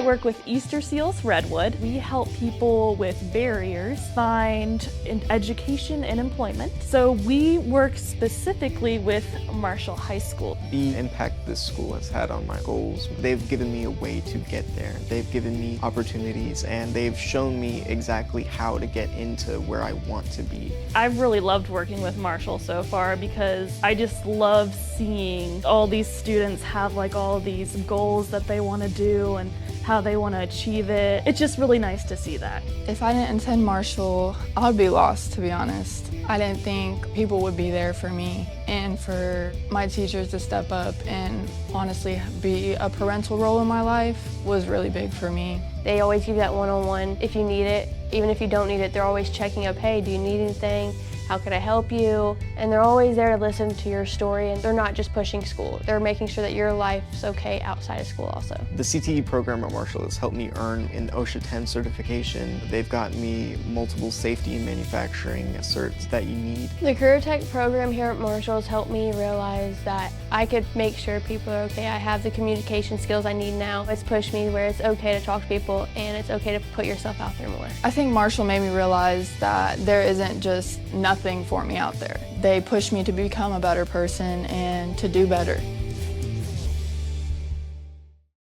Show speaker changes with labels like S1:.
S1: work with Easter Seals Redwood. We help people with barriers find education and employment. So we work specifically with Marshall High School.
S2: The impact this school has had on my goals, they've given me a way to get there. They've given me opportunities and they've shown me exactly how to get into where I want to be.
S1: I've really loved working with Marshall so far because I just love seeing all these students have like all these goals that they want to do and how they want to achieve it. It's just really nice to see that.
S3: If I didn't attend Marshall, I would be lost, to be honest. I didn't think people would be there for me, and for my teachers to step up and honestly be a parental role in my life was really big for me.
S4: They always give you that one-on-one if you need it. Even if you don't need it, they're always checking up, hey, do you need anything? How could I help you? And they're always there to listen to your story, and they're not just pushing school. They're making sure that your life's okay outside of school also.
S2: The CTE program at Marshall has helped me earn an OSHA 10 certification. They've gotten me multiple safety and manufacturing certs that you need.
S4: The Career Tech program here at Marshall has helped me realize that I could make sure people are okay. I have the communication skills I need now. It's pushed me where it's okay to talk to people and it's okay to put yourself out there more.
S3: I think Marshall made me realize that there isn't just nothing for me out there. They pushed me to become a better person and to do better.